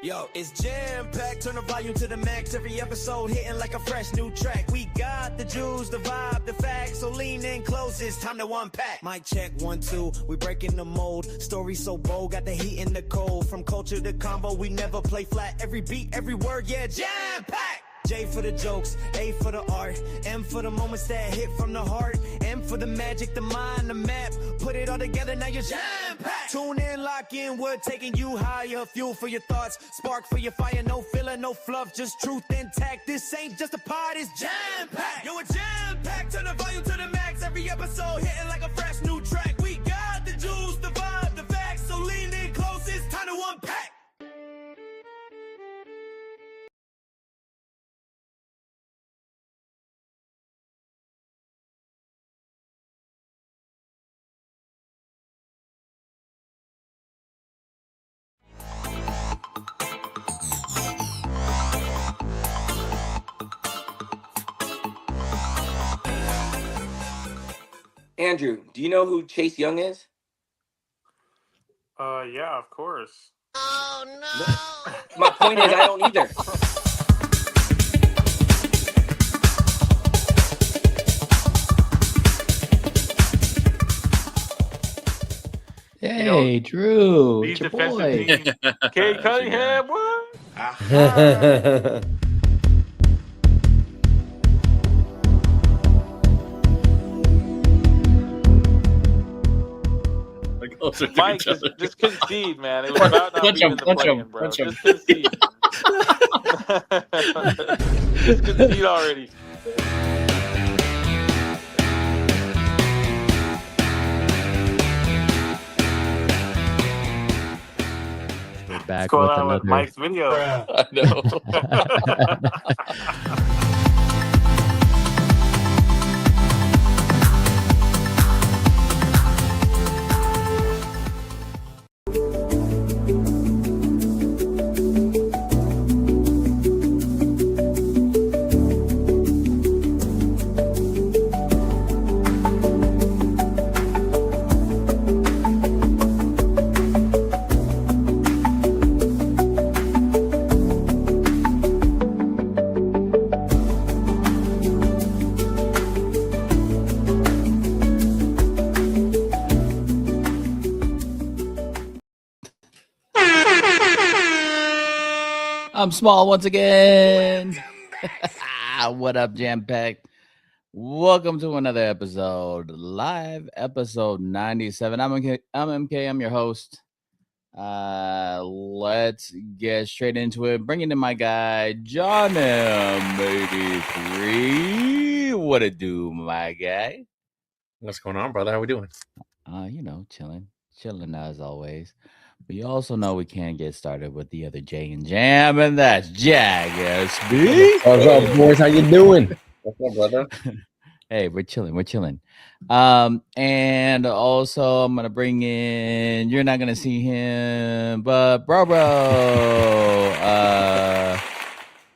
Yo, it's jam packed, turn the volume to the max. Every episode hitting like a fresh new track. We got the juice, the vibe, the facts. So lean in close, it's time to unpack. Mic check 1 2, we breaking the mold. Story so bold, got the heat in the cold. From culture to combo, we never play flat. Every beat, every word, yeah, jam packed. J for the jokes, A for the art, M for the moments that hit from the heart, M for the magic, the mind, the map. Put it all together, now you're jam-packed. Tune in, lock in, we're taking you higher. Fuel for your thoughts, spark for your fire. No filler, no fluff, just truth intact. This ain't just a pod, it's jam-packed. Yo, it's jam-packed, turn the volume to the max. Every episode hitting like a fresh new track. We got the juice, the vibe, the facts. So lean in close, it's time to unpack. Andrew, do you know who Chase Young is? Yeah, of course. Oh no! My point is, I don't either. Hey, Drew, These it's your defensive boy. teams. Kate Cunningham, what? Mike, just concede, man. It was about not being in the play-in, bro. Just concede. Just concede already. We're back What's with going on with another. Mike's video? I know. I'm small once again. What up, Jam Packed? Welcome to another episode, live episode 97. I'm MK. I'm your host. Let's get straight into it. Bringing in my guy, JAMM 83. What it do, my guy? What's going on, brother? How we doing? Chilling as always. But you also know we can't get started with the other J and Jam, and that's Jag SB. What's up, boys? How you doing? What's up, brother? Hey, we're chilling. And also I'm gonna bring in. You're not gonna see him, but bro.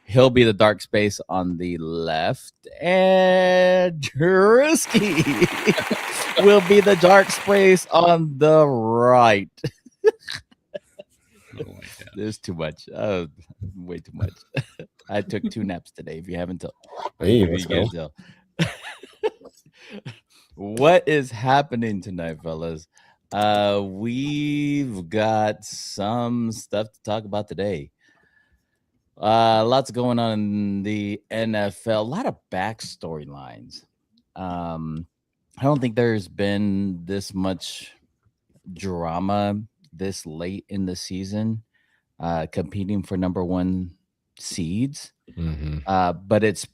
He'll be the dark space on the left, and Drewski will be the dark space on the right. Oh my God. There's too much. Way too much. I took 2 naps today. If you haven't told, Hey, let's go. tell. What is happening tonight, fellas? We've got some stuff to talk about today. Lots going on in the NFL. A lot of backstory lines. I don't think there's been this much drama this late in the season, competing for number 1 seeds. Mm-hmm. But it's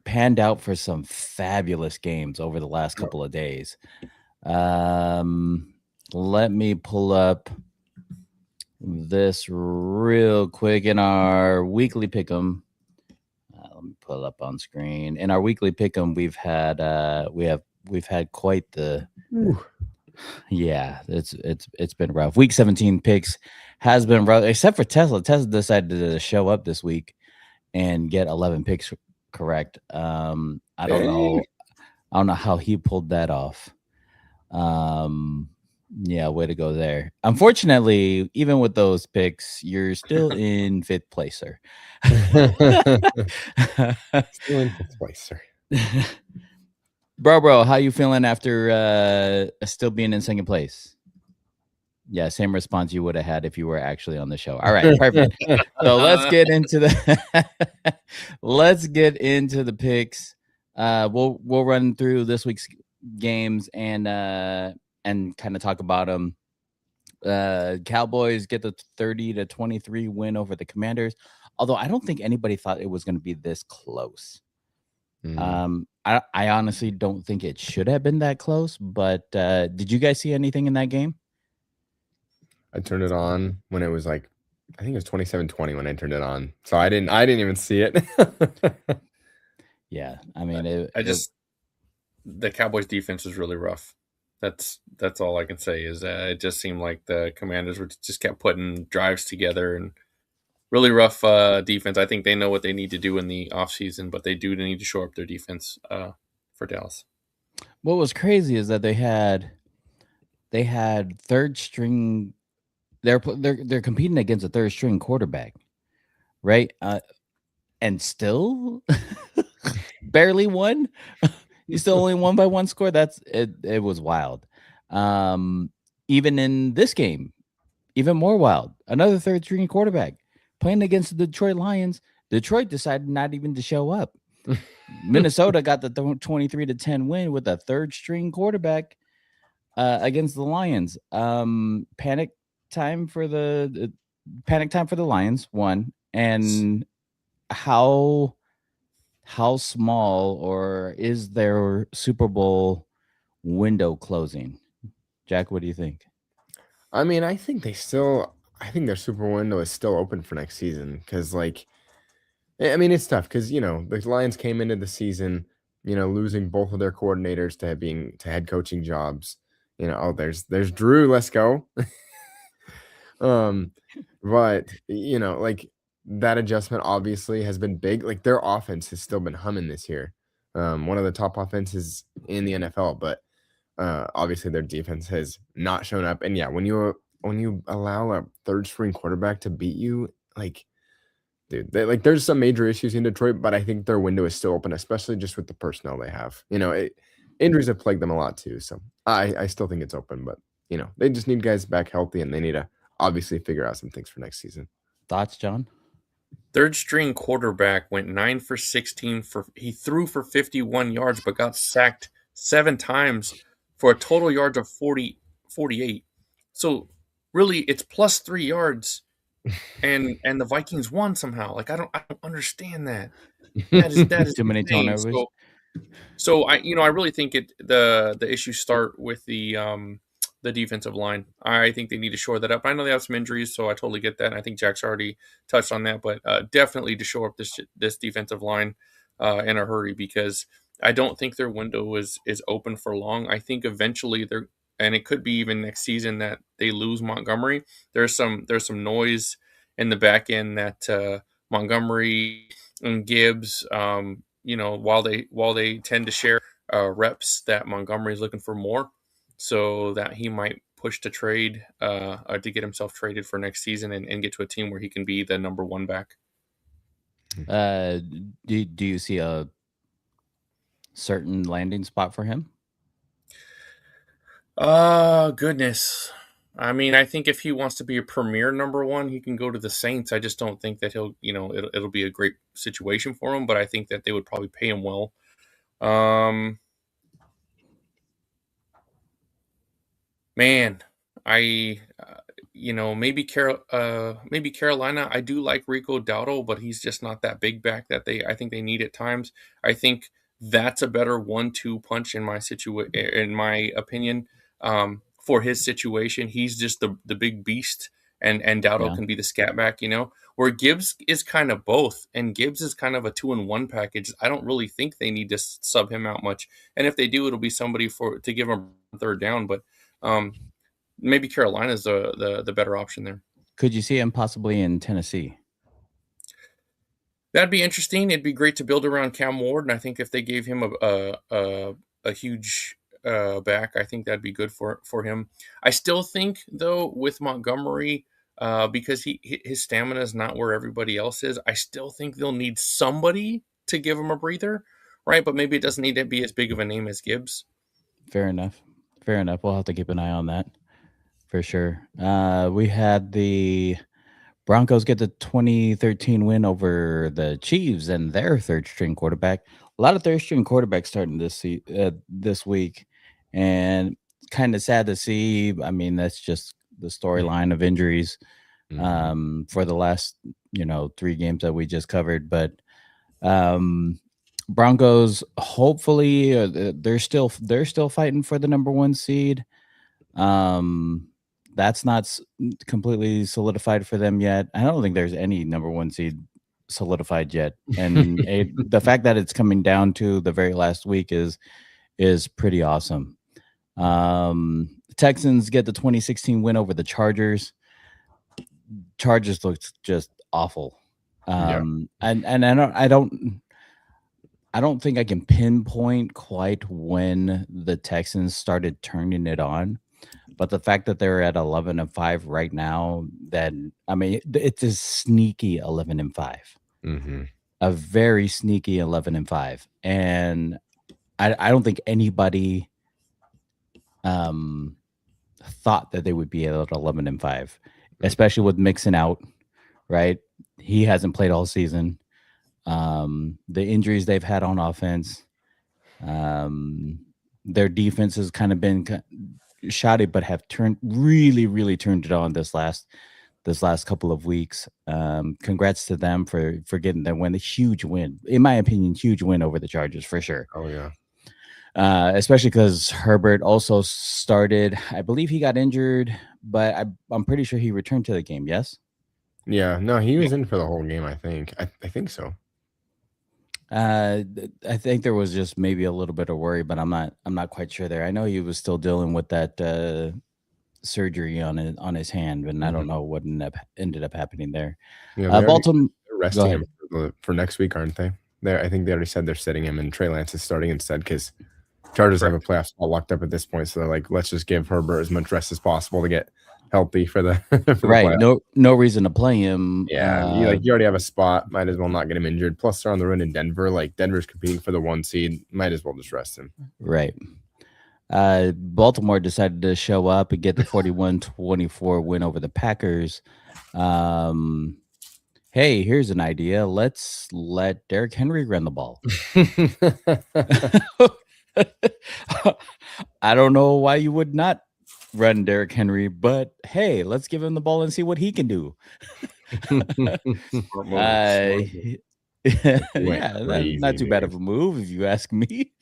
panned out for some fabulous games over the last couple of days. Let me pull up this real quick in our weekly pick'em. Let me pull it up on screen. In our weekly pick'em, we've had quite the. Yeah, it's been rough. Week 17 picks has been rough, except for Tesla. Tesla decided to show up this week and get 11 picks correct. I don't know how he pulled that off. Yeah, way to go there. Unfortunately, even with those picks, you're still in 5th place, sir. Still in 5th place, sir. Bro, how you feeling after still being in 2nd place? Yeah, same response you would have had if you were actually on the show. All right, perfect. So let's get into the picks. We'll run through this week's games and kind of talk about them. Cowboys get the 30-23 win over the Commanders. Although I don't think anybody thought it was going to be this close. I honestly don't think it should have been that close. But did you guys see anything in that game? I turned it on when it was like, I think it was 27-20 when I turned it on. So I didn't even see it. Yeah, I mean, the Cowboys defense was really rough. That's all I can say is that it just seemed like the Commanders just kept putting drives together and really rough defense. I think they know what they need to do in the offseason, but they do need to shore up their defense for Dallas. What was crazy is that they had 3rd string. They're competing against a 3rd string quarterback, right? And still barely won. You still only won by 1 score. That's it. It was wild. Even in this game, even more wild. Another 3rd string quarterback playing against the Detroit Lions. Detroit decided not even to show up. Minnesota got the 23-10 win with a 3rd string quarterback against the Lions. Panic time for the Lions. 1. And how small or is their Super Bowl window closing? Jack, what do you think? I mean, I think their Super window is still open for next season because, like, I mean, it's tough because, the Lions came into the season, losing both of their coordinators to head coaching jobs. There's Drew, let's go. But, like, that adjustment obviously has been big. Like, their offense has still been humming this year. One of the top offenses in the NFL, but obviously their defense has not shown up. And yeah, when you allow a 3rd string quarterback to beat you, like, dude, there's some major issues in Detroit, but I think their window is still open, especially just with the personnel they have. Injuries have plagued them a lot too. So I still think it's open, but they just need guys back healthy, and they need to obviously figure out some things for next season. Thoughts, John? 3rd string quarterback went 9 for 16 he threw for 51 yards, but got sacked 7 times for a total yards of 48. So really it's plus 3 yards and the Vikings won somehow. Like, I don't understand that. That is too many turnovers. So I really think the issues start with the defensive line. I think they need to shore that up. I know they have some injuries, so I totally get that. And I think Jack's already touched on that, but definitely to shore up this defensive line in a hurry, because I don't think their window is open for long. I think eventually and it could be even next season, that they lose Montgomery. There's some noise in the back end that Montgomery and Gibbs, while they tend to share reps, that Montgomery is looking for more, so that he might push to trade or to get himself traded for next season and get to a team where he can be the number 1 back. Do you see a certain landing spot for him? Goodness. I mean, I think if he wants to be a premier number 1, he can go to the Saints. I just don't think that he'll, it'll be a great situation for him, but I think that they would probably pay him well. Man, maybe Carolina. I do like Rico Dowdle, but he's just not that big back that I think they need at times. I think that's a better 1-2 punch in my opinion. For his situation, he's just the big beast, and Dowdle can be the scat back, where Gibbs is kind of both, and Gibbs is kind of a 2-in-1 package. I don't really think they need to sub him out much, and if they do, it'll be somebody to give him 3rd down. But maybe Carolina's the better option there. Could you see him possibly in Tennessee? That'd be interesting. It'd be great to build around Cam Ward, and I think if they gave him a huge back. I think that'd be good for him. I still think though with Montgomery, because his stamina is not where everybody else is. I still think they'll need somebody to give him a breather, right? But maybe it doesn't need to be as big of a name as Gibbs. Fair enough. We'll have to keep an eye on that for sure. We had the Broncos get the 2013 win over the Chiefs and their third string quarterback. A lot of third string quarterbacks starting this week, and kind of sad to see. I mean, that's just the storyline of injuries for the last 3 games that we just covered. But Broncos, hopefully, they're still fighting for the number 1 seed. That's not completely solidified for them yet. I don't think there's any number 1 seed solidified yet, and the fact that it's coming down to the very last week is pretty awesome. Texans get the 2016 win over the Chargers. Chargers looked just awful. And I don't think I can pinpoint quite when the Texans started turning it on. But the fact that they're at 11-5 right now, it's a sneaky 11-5, a very sneaky 11-5, and I don't think anybody thought that they would be at 11-5, especially with Mixon out. Right, he hasn't played all season. The injuries they've had on offense, their defense has kind of been shoddy, but have really turned it on this last couple of weeks. Congrats to them for getting their win. A huge win, in my opinion, huge win over the Chargers for sure. Oh yeah. Especially because Herbert also started. I believe he got injured, but I'm pretty sure he returned to the game. Yes. Yeah. No, he was in for the whole game. I think so. I think there was just maybe a little bit of worry, but I'm not quite sure there. I know he was still dealing with that surgery on his hand, and I don't know what ended up happening there. Yeah, Baltimore resting him for next week, aren't they? I think they already said they're sitting him, and Trey Lance is starting instead because Chargers have a playoff spot locked up at this point. So they're like, let's just give Herbert as much rest as possible to get healthy for the right. No reason to play him. Yeah, you already have a spot. Might as well not get him injured. Plus, they're on the run in Denver. Like Denver's competing for the 1 seed. Might as well just rest him. Right. Baltimore decided to show up and get the 41-24 win over the Packers. Hey, here's an idea. Let's let Derrick Henry run the ball. I don't know why you would not run Derrick Henry, but hey, let's give him the ball and see what he can do. Not too bad of a move if you ask me.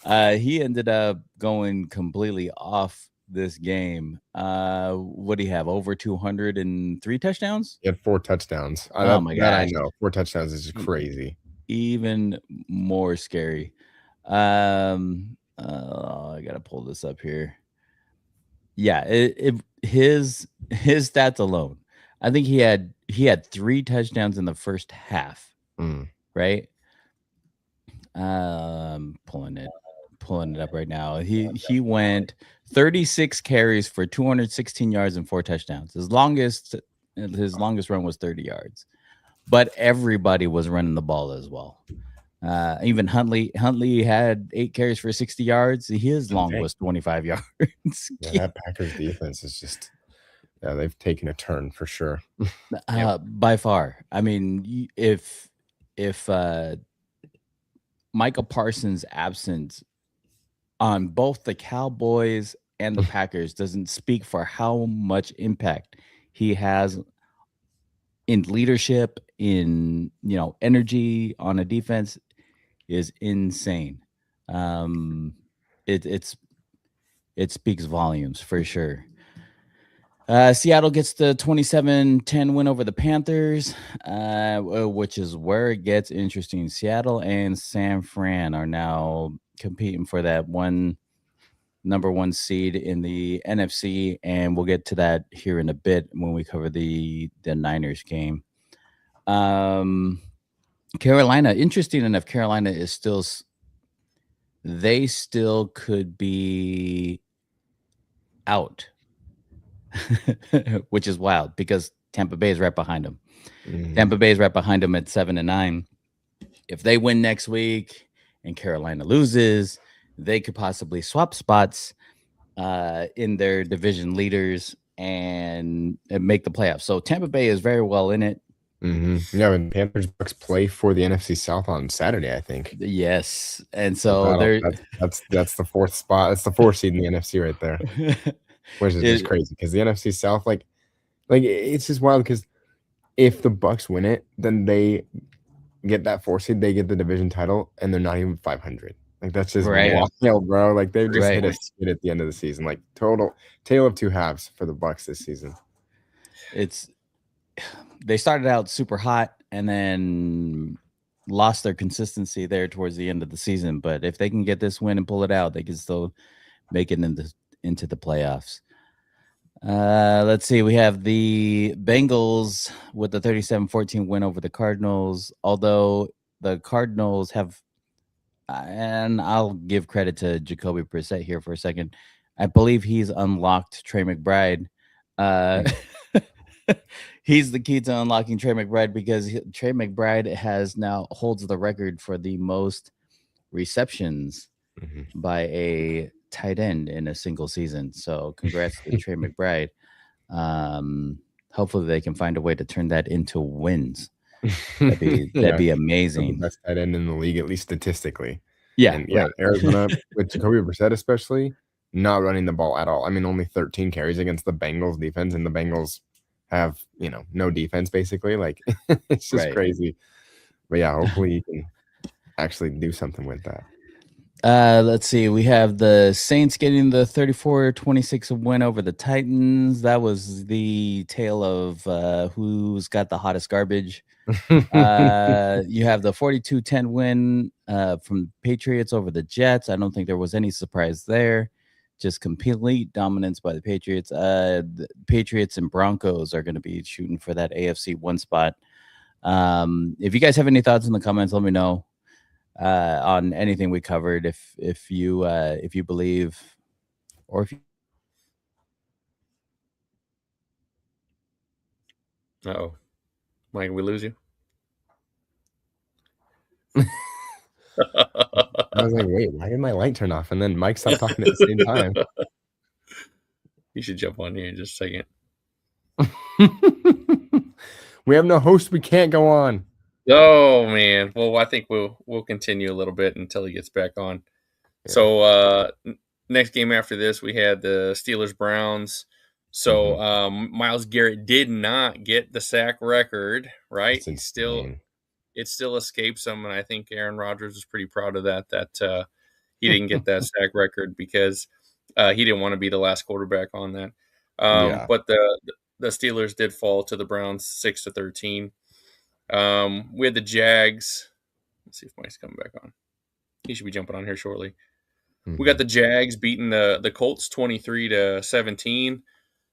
He ended up going completely off this game. What do you have? Over 203 touchdowns? He had 4 touchdowns. Oh my god! I know 4 touchdowns is just crazy. Even more scary. I gotta pull this up here. Yeah, his stats alone. I think he had 3 touchdowns in the first half. Right. Pulling it up right now. He went 36 carries for 216 yards and 4 touchdowns. His longest run was 30 yards. But everybody was running the ball as well. Even Huntley had 8 carries for 60 yards. His long was 25 yards. That Packers defense is just, they've taken a turn for sure. By far. I mean, if Micah Parsons' absence on both the Cowboys and the Packers doesn't speak for how much impact he has in leadership, in energy on a defense, is insane. It speaks volumes for sure. Seattle gets the 27-10 win over the Panthers, which is where it gets interesting. Seattle and San Fran are now competing for that number 1 seed in the NFC, and we'll get to that here in a bit when we cover the Niners game. Carolina, interesting enough, Carolina is still they still could be out, which is wild because Tampa Bay is right behind them. Tampa Bay is right behind them at 7-9. If they win next week and Carolina loses, they could possibly swap spots in their division leaders and make the playoffs. So Tampa Bay is very well in it. Yeah, and Panthers Bucks play for the NFC South on Saturday, I think. Yes, and so that's the fourth spot. That's the fourth seed in the NFC right there, which is just crazy because the NFC South, like it's just wild because if the Bucks win it, then they get that 4 seed, they get the division title, and they're not even 500. Like that's just wild, bro. Like they've just hit a skid at the end of the season. Like total tale of two halves for the Bucks this season. They started out super hot and then lost their consistency there towards the end of the season. But if they can get this win and pull it out, they can still make it into the playoffs. Let's see. We have the Bengals with the 37-14 win over the Cardinals. Although the Cardinals have, and I'll give credit to Jacoby Brissett here for a second. I believe he's unlocked Trey McBride. He's the key to unlocking Trey McBride because Trey McBride holds the record for the most receptions by a tight end in a single season. So congrats to Trey McBride. Hopefully they can find a way to turn that into wins. That'd be amazing. The best tight end in the league, at least statistically. Yeah, Arizona with Jacoby Brissett especially not running the ball at all. I mean, only 13 carries against the Bengals defense, and the Bengals have no defense basically. Like it's just crazy. But yeah, hopefully you can actually do something with that. Let's see. We have the Saints getting the 34-26 win over the Titans. That was the tale of who's got the hottest garbage. You have the 42-10 win from Patriots over the Jets. I don't think there was any surprise there. Just complete dominance by the Patriots. The Patriots and Broncos are going to be shooting for that AFC 1 spot. If you guys have any thoughts in the comments, let me know on anything we covered. If you believe, or if you... Uh-oh. Mike, we lose you? I was like, wait, why did my light turn off? And then Mike stopped talking at the same time. You should jump on here in just a second. We have no host. We can't go on. Oh, man. Well, I think we'll continue a little bit until he gets back on. Yeah. So next game after this, we had the Steelers-Browns. So Myles Garrett did not get the sack record, right? It still escapes him, and I think Aaron Rodgers is pretty proud of that he didn't get that sack record because he didn't want to be the last quarterback on that. But the Steelers did fall to the Browns 6-13. We had the Jags. Let's see if Mike's coming back on. He should be jumping on here shortly. We got the Jags beating the Colts 23-17.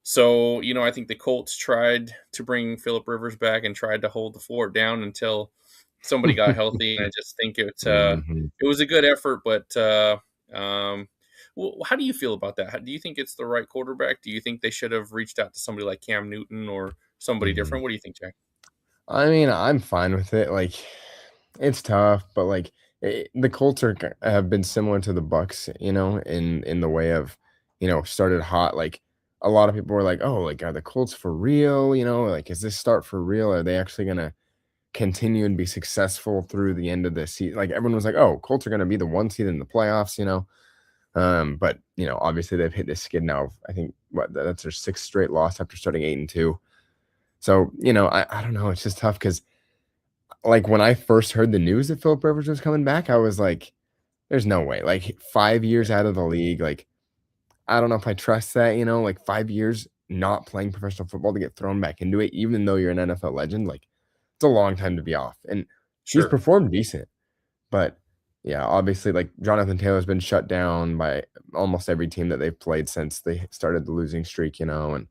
So, I think the Colts tried to bring Phillip Rivers back and tried to hold the fort down until somebody got healthy. And I just think it was a good effort. But how do you feel about that? Do you think it's the right quarterback? Do you think they should have reached out to somebody like Cam Newton or somebody different? What do you think, Jack? I mean, I'm fine with it. Like, it's tough, but like the Colts have been similar to the Bucks, in the way of, started hot. Like a lot of people were like, oh, like, are the Colts for real? Like, is this start for real? Are they actually going to continue and be successful through the end of the season? Like everyone was like, oh, Colts are going to be the 1 seed in the playoffs, but obviously they've hit this skid now. I think that's their 6th straight loss after starting 8-2. So, I don't know. It's just tough because, like, when I first heard the news that Phillip Rivers was coming back, I was like, there's no way. Like, 5 years out of the league, like, I don't know if I trust that, like 5 years not playing professional football to get thrown back into it, even though you're an NFL legend. Like, it's a long time to be off. And he's performed decent. But, yeah, obviously, like, Jonathan Taylor's been shut down by almost every team that they've played since they started the losing streak, and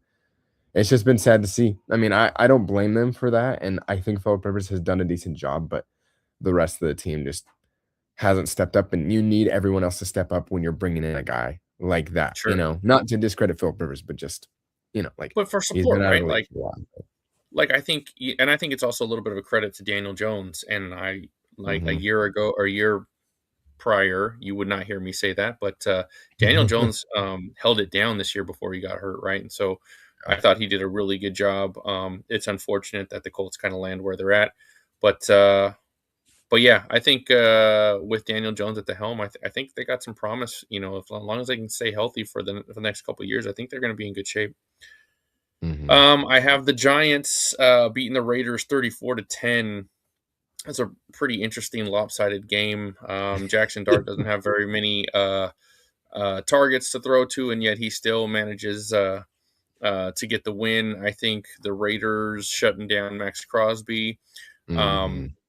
it's just been sad to see. I mean, I don't blame them for that, and I think Phillip Rivers has done a decent job, but the rest of the team just hasn't stepped up, and you need everyone else to step up when you're bringing in a guy like that. Sure. You know, not to discredit Philip Rivers, but just like But for he's support, been out of right? the league for a while. Like I think it's also a little bit of a credit to Daniel Jones. And I a year ago or a year prior, you would not hear me say that, but Daniel Jones held it down this year before he got hurt, right? And so I thought he did a really good job. It's unfortunate that the Colts kind of land where they're at, but yeah, I think with Daniel Jones at the helm, I think they got some promise. You know, as long as they can stay healthy for the next couple of years, I think they're going to be in good shape. I have the Giants beating the Raiders 34-10. That's a pretty interesting lopsided game. Jackson Dart doesn't have very many targets to throw to, and yet he still manages to get the win. I think the Raiders shutting down Max Crosby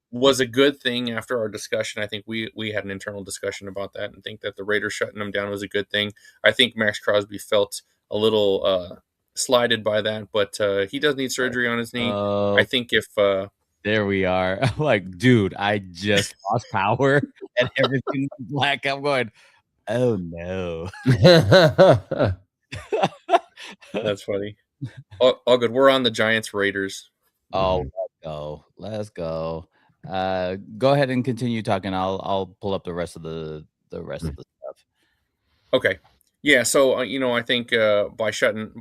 was a good thing after our discussion. I think we had an internal discussion about that and think that the Raiders shutting him down was a good thing. I think Max Crosby felt a little slighted by that, but he does need surgery on his knee. I think if there we are. I'm like, dude, I just lost power and everything was black. I'm going, oh no. That's funny. All good. We're on the Giants Raiders. Oh, let's go. Go ahead and continue talking. I'll pull up the rest of the stuff. Okay. Yeah, so I think by shutting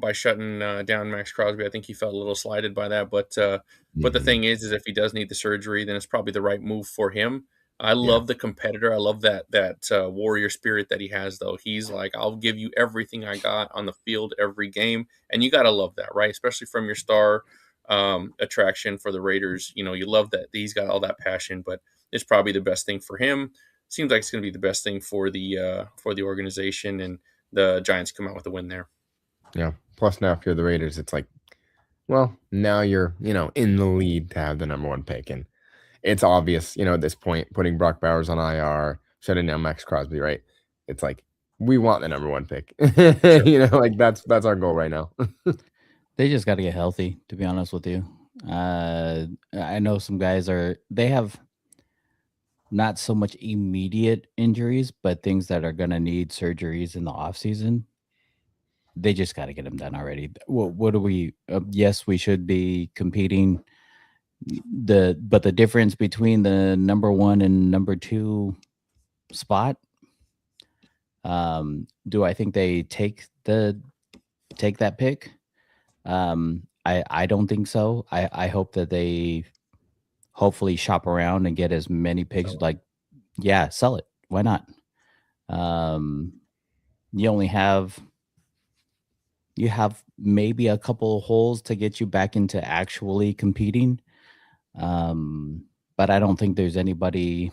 down Max Crosby, I think he felt a little slighted by that. But the thing is if he does need the surgery, then it's probably the right move for him. I love the competitor. I love that warrior spirit that he has, though. He's like, I'll give you everything I got on the field every game, and you got to love that, right? Especially from your star attraction for the Raiders. You love that he's got all that passion, but it's probably the best thing for him. Seems like it's going to be the best thing for the organization, and the Giants come out with a win there. Yeah. Plus, now if you're the Raiders, it's like, well, now you're in the lead to have the number 1 pick, and it's obvious, at this point, putting Brock Bowers on IR, shutting down Max Crosby, right? It's like we want the number 1 pick. Sure. Like that's our goal right now. They just got to get healthy, to be honest with you. I know some guys they have not so much immediate injuries, but things that are going to need surgeries in the off season. They just got to get them done already. What do we? Yes, we should be competing. But the difference between the number 1 and number 2 spot, do I think they take that pick? I don't think so. I hope that they hopefully shop around and get as many picks. Sell it. Why not? You have maybe a couple of holes to get you back into actually competing. But I don't think there's anybody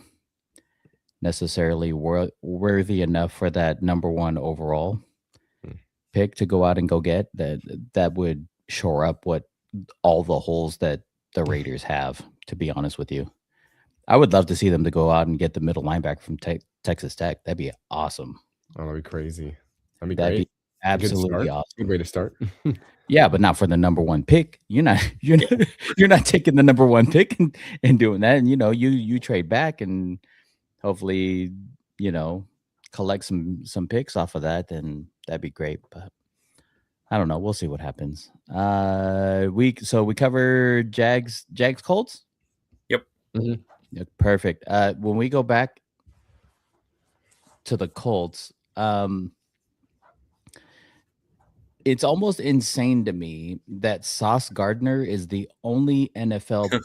necessarily worthy enough for that number 1 overall pick to go out and go get that would shore up all the holes that the Raiders have, to be honest with you. I would love to see them to go out and get the middle linebacker from Texas Tech. That'd be awesome. Oh, that'd be crazy. That'd be great. Be absolutely awesome. Good way to start. Yeah, but not for the number 1 pick. You're not taking the number 1 pick and doing that. And you trade back and hopefully collect some picks off of that. Then that'd be great. But I don't know. We'll see what happens. We covered Jags Colts. Yep. Yeah, perfect. When we go back to the Colts, it's almost insane to me that Sauce Gardner is the only NFL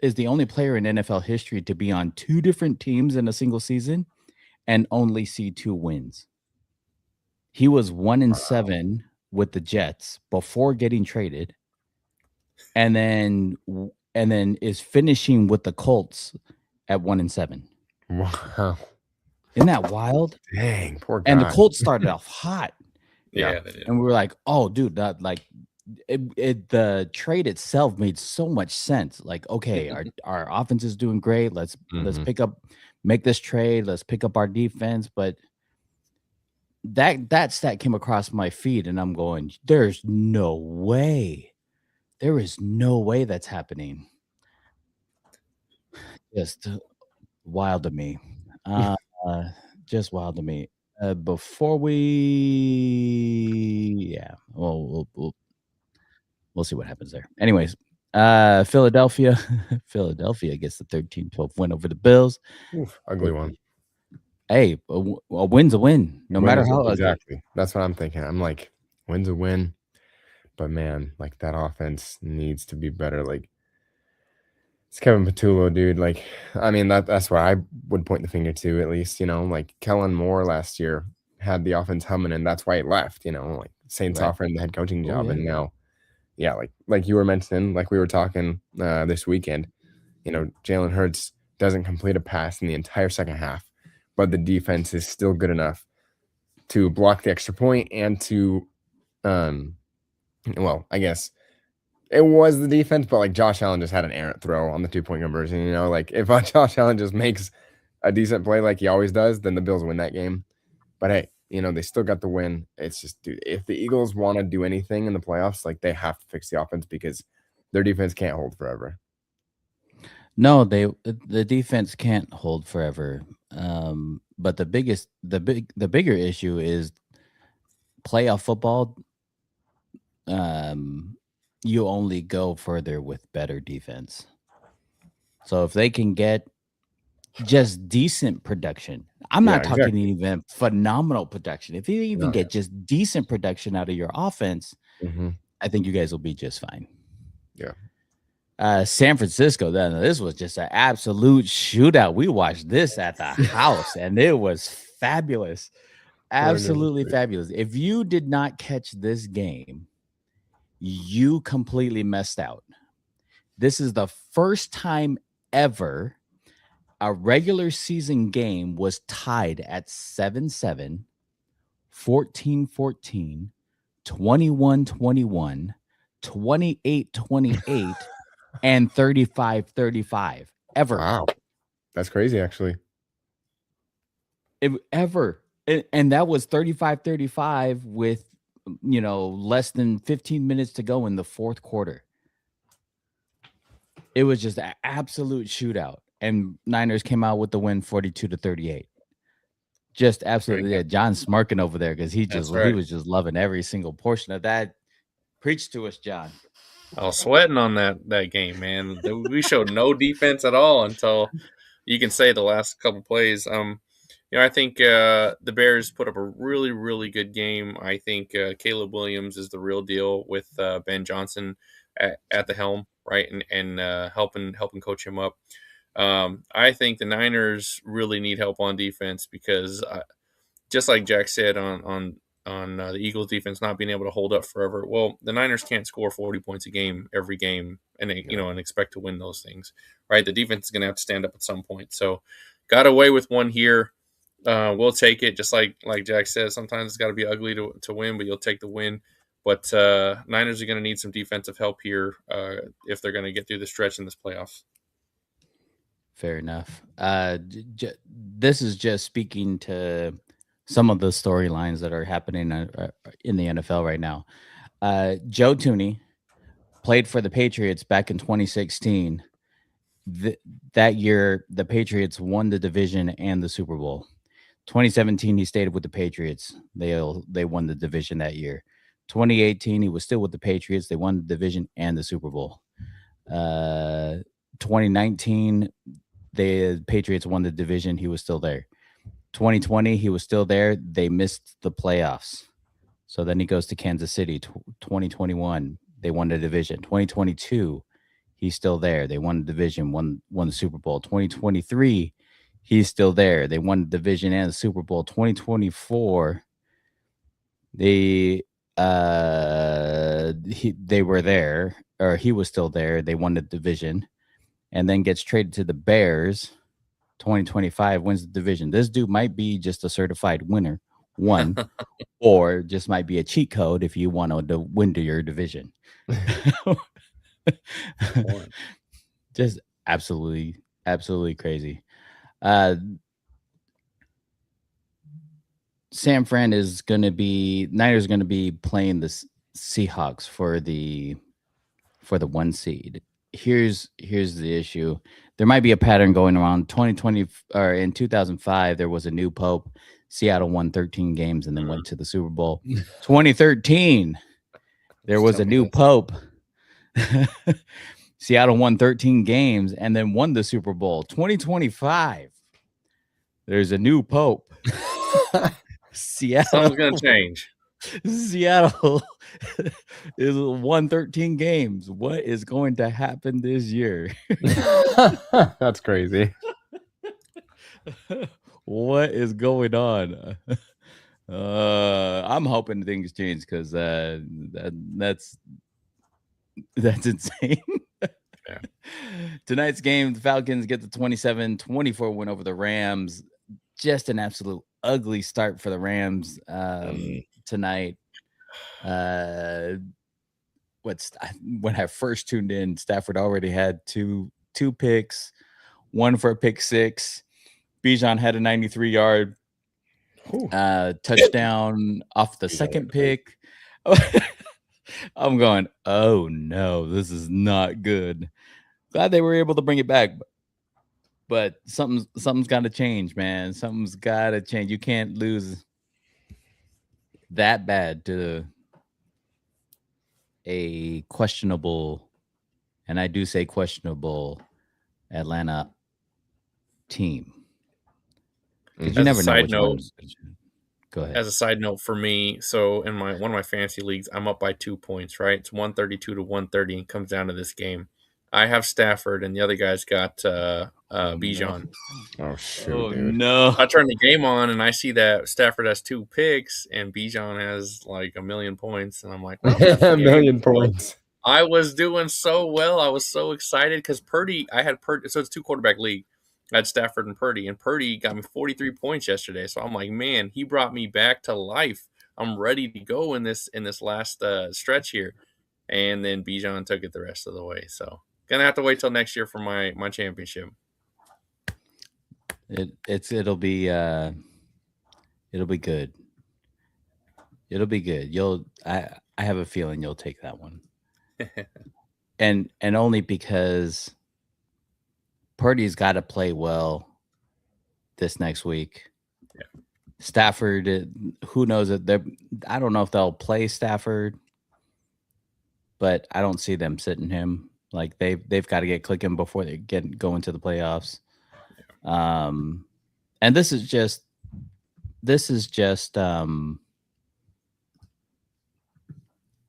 is the only player in NFL history to be on 2 different teams in a single season and only see 2 wins. He was 1-7 with the Jets before getting traded, and then is finishing with the Colts at 1-7. Wow. Isn't that wild? Dang, poor guy. And the Colts started off hot. Yeah. And we were like, oh, dude, that the trade itself made so much sense. Like, okay, our offense is doing great. Let's make this trade. Let's pick up our defense. But that stat came across my feed, and I'm going, there's no way. There is no way that's happening. Just wild to me. Just wild to me. Before we, yeah, well, we'll see what happens there. Anyways, Philadelphia gets the 13-12 win over the Bills. Oof, ugly one. Hey, a win's a win, no matter how ugly. Exactly. That's what I'm thinking. I'm like, win's a win, but man, like that offense needs to be better. Like it's Kevin Patullo, dude. Like, I mean, that's where I would point the finger to, at least, like Kellen Moore last year had the offense humming, and that's why he left, like Saints offering the head coaching job. And now, yeah, like you were mentioning, like we were talking this weekend, Jalen Hurts doesn't complete a pass in the entire second half, but the defense is still good enough to block the extra point and to, well, I guess it was the defense, but like Josh Allen just had an errant throw on the 2-point conversion. Like if Josh Allen just makes a decent play like he always does, then the Bills win that game. But hey, they still got the win. It's just, dude, if the Eagles want to do anything in the playoffs, like they have to fix the offense because their defense can't hold forever. No, the defense can't hold forever. But the bigger issue is playoff football. You only go further with better defense. So if they can get just decent production, I'm not talking even phenomenal production. If you even get just decent production out of your offense, I think you guys will be just fine. Yeah. San Francisco, then this was just an absolute shootout. We watched this at the house, and it was fabulous. Absolutely fabulous. If you did not catch this game, you completely messed out. This is the first time ever a regular season game was tied at 7-7, 14-14, 21-21, 28-28, and 35-35 ever. Wow. That's crazy, actually. Ever. And that was 35-35 with less than 15 minutes to go in the fourth quarter. It was just an absolute shootout, and Niners came out with the win 42-38. Just absolutely. Yeah, John's smirking over there because he was just loving every single portion of that. Preach to us, John. I was sweating on that game, man. We showed no defense at all until you can say the last couple plays. I think the Bears put up a really, really good game. I think Caleb Williams is the real deal with Ben Johnson at the helm, right, and helping coach him up. I think the Niners really need help on defense because, just like Jack said on the Eagles defense not being able to hold up forever. Well, the Niners can't score 40 points a game every game, and and expect to win those things, right? The defense is going to have to stand up at some point. So, got away with one here. We'll take it, just like Jack says. Sometimes it's got to be ugly to win, but you'll take the win. But Niners are going to need some defensive help here if they're going to get through the stretch in this playoffs. Fair enough. This is just speaking to some of the storylines that are happening in the NFL right now. Joe Tooney played for the Patriots back in 2016. That year, the Patriots won the division and the Super Bowl. 2017, he stayed with the Patriots. They won the division that year. 2018, he was still with the Patriots. They won the division and the Super Bowl. 2019, the Patriots won the division. He was still there. 2020, he was still there. They missed the playoffs. So then he goes to Kansas City. 2021, they won the division. 2022, he's still there. They won the division, won the Super Bowl. 2023, he's still there. They won the division and the Super Bowl. 2024, they were there, or he was still there. They won the division, and then gets traded to the Bears. 2025 wins the division. This dude might be just a certified winner, or just might be a cheat code if you want to win to your division. Just absolutely crazy. San Fran is going to be, Niners going to be playing the Seahawks for the 1 seed. Here's the issue. there might be a pattern going around. 2020 or in 2005, there was a new pope. Seattle won 13 games and then went to the Super Bowl. 2013, there was a new pope. Seattle won 13 games and then won the Super Bowl. 2025, there's a new pope. Seattle, Something's gonna change. Seattle is won 13 games. What is going to happen this year? That's crazy. What is going on? I'm hoping things change because that's insane. Yeah. Tonight's game, the Falcons get the 27-24 win over the Rams. Just an absolute ugly start for the Rams tonight. When I first tuned in, Stafford already had two picks, one for a pick six. Bijan had a 93-yard touchdown off the second pick. I'm going, oh no, this is not good. Glad they were able to bring it back, but something's got to change, man. Something's got to change. You can't lose that bad to a questionable, and I do say questionable, Atlanta team. Because you never know which one's. Go ahead. As a side note for me, so in one of my fantasy leagues, I'm up by 2 points, right? It's 132 to 130 and comes down to this game. I have Stafford and the other guy's got Bijan. Oh shoot! Oh dude. no! I turn the game on and I see that Stafford has 2 picks and Bijan has like 1,000,000 points, and I'm like, well, a million points. I was doing so well. I was so excited because I had Purdy. So it's 2 quarterback league. I had Stafford and Purdy got me 43 points yesterday. So I'm like, man, he brought me back to life. I'm ready to go in this last stretch here. And then Bijan took it the rest of the way. So gonna have to wait till next year for my championship. It'll be good. It'll be good. I have a feeling you'll take that one. and only because Purdy's got to play well this next week. Yeah. Stafford, who knows it? I don't know if they'll play Stafford, but I don't see them sitting him. Like they've got to get clicking before they go into the playoffs. Yeah. And this is just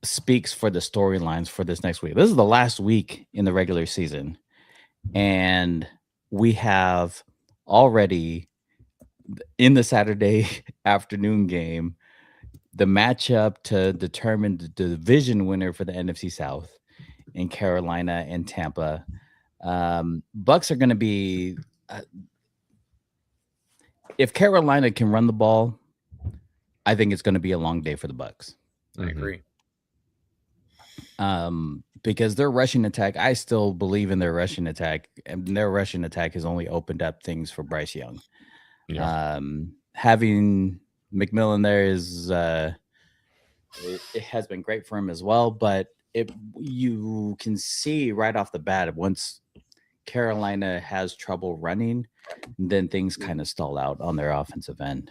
speaks for the storylines for this next week. This is the last week in the regular season. And we have already in the Saturday afternoon game, the matchup to determine the division winner for the NFC South in Carolina and Tampa. Bucks are going to be, if Carolina can run the ball, I think it's going to be a long day for the Bucks. I agree. Because their rushing attack, I still believe in their rushing attack, and their rushing attack has only opened up things for Bryce Young. Yeah. Having McMillan there is it has been great for him as well, but you can see right off the bat, once Carolina has trouble running, then things kind of stall out on their offensive end.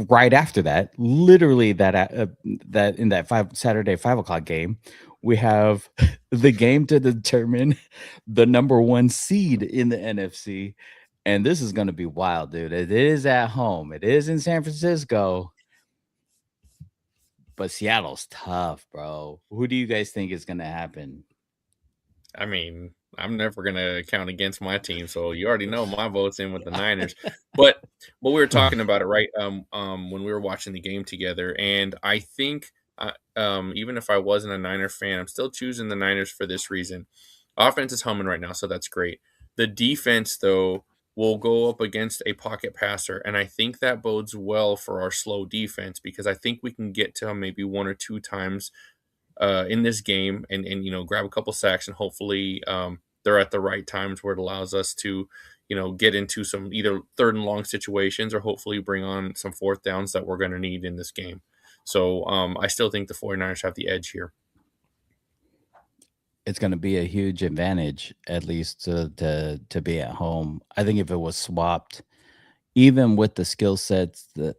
Right after that, literally that in that Saturday 5 o'clock game, we have the game to determine the number 1 seed in the NFC, and this is going to be wild, dude. It is at home. It is in San Francisco, but Seattle's tough, bro. Who do you guys think is going to happen? I mean, I'm never going to count against my team, so you already know my vote's in with the Niners. But we were talking about it, right, when we were watching the game together, and I think even if I wasn't a Niner fan, I'm still choosing the Niners for this reason. Offense is humming right now, so that's great. The defense, though, will go up against a pocket passer, and I think that bodes well for our slow defense because I think we can get to him maybe 1 or 2 times in this game and grab a couple sacks, and hopefully they're at the right times where it allows us to get into some either 3rd and long situations or hopefully bring on some 4th downs that we're going to need in this game. So I still think the 49ers have the edge here. it's going to be a huge advantage, at least to be at home. I think if it was swapped, even with the skill sets that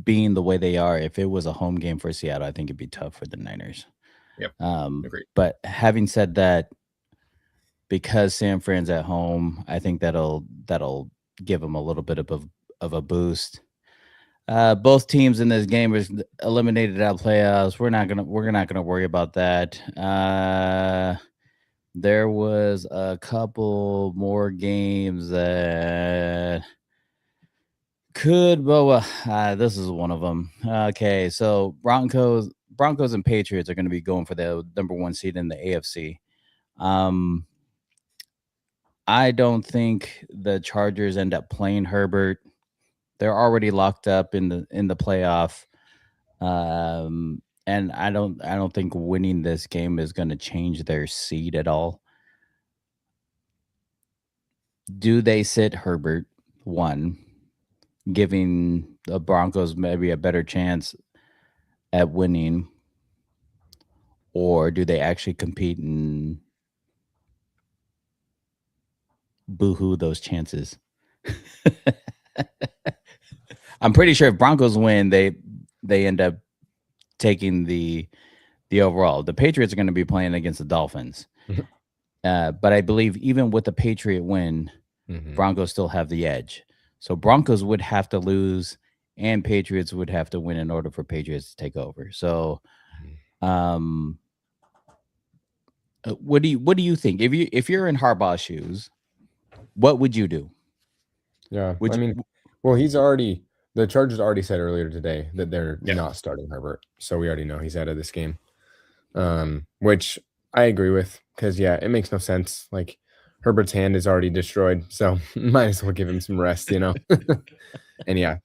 being the way they are, if it was a home game for Seattle, I think it'd be tough for the Niners. Yep. Agreed. But having said that, because San Fran's at home, I think that'll give them a little bit of a boost. Both teams in this game was eliminated out of playoffs. We're not gonna worry about that. There was a couple more games that could, but this is one of them. Okay, so Broncos and Patriots are going to be going for the number 1 seed in the AFC. I don't think the Chargers end up playing Herbert. They're already locked up in the playoff, and I don't think winning this game is going to change their seed at all. Do they sit Herbert 1, giving the Broncos maybe a better chance at winning, or do they actually compete and boo-hoo those chances? I'm pretty sure if Broncos win, they end up taking the overall. The Patriots are going to be playing against the Dolphins. But I believe even with the Patriot win, Broncos still have the edge. So Broncos would have to lose and Patriots would have to win in order for Patriots to take over. So what do you think? If you're in Harbaugh's shoes, what would you do? Yeah. The Chargers already said earlier today that they're not starting Herbert. So we already know he's out of this game. Which I agree with, because it makes no sense. Like, Herbert's hand is already destroyed, so might as well give him some rest, And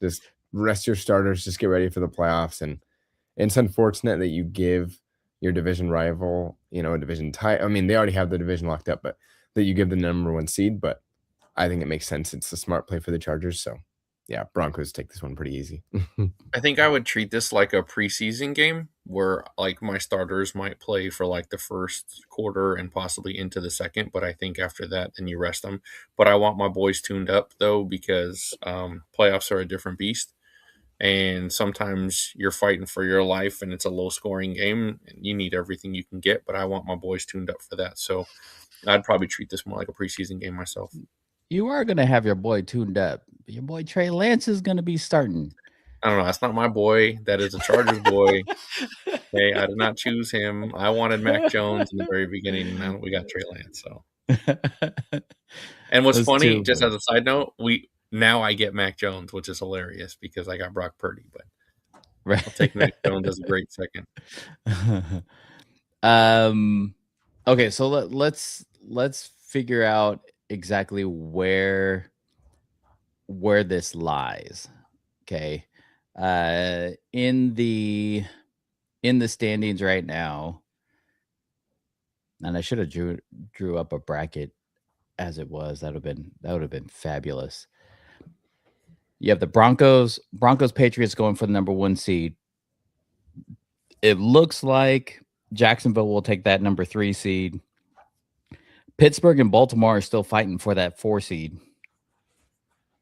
just rest your starters, just get ready for the playoffs. And it's unfortunate that you give your division rival, a division tie. I mean, they already have the division locked up, but that you give the number 1 seed. But I think it makes sense. It's a smart play for the Chargers. So Broncos take this one pretty easy. I think I would treat this like a preseason game where like my starters might play for like the first quarter and possibly into the second. But I think after that, then you rest them. But I want my boys tuned up though, because playoffs are a different beast. And sometimes you're fighting for your life and it's a low scoring game and you need everything you can get. But I want my boys tuned up for that. So I'd probably treat this more like a preseason game myself. You are going to have your boy tuned up. Your boy Trey Lance is going to be starting. I don't know. That's not my boy. That is a Chargers boy. Hey, I did not choose him. I wanted Mac Jones in the very beginning, and now we got Trey Lance. So, and what's funny, just as a side note, now I get Mac Jones, which is hilarious because I got Brock Purdy, but I'll take Mac Jones as a great second. Okay, so let's figure out exactly where this lies. Okay. In the standings right now, and I should have drew up a bracket as it was. That would have been fabulous. You have the Broncos, Patriots going for the number 1 seed. It looks like Jacksonville will take that number 3 seed. Pittsburgh and Baltimore are still fighting for that 4 seed.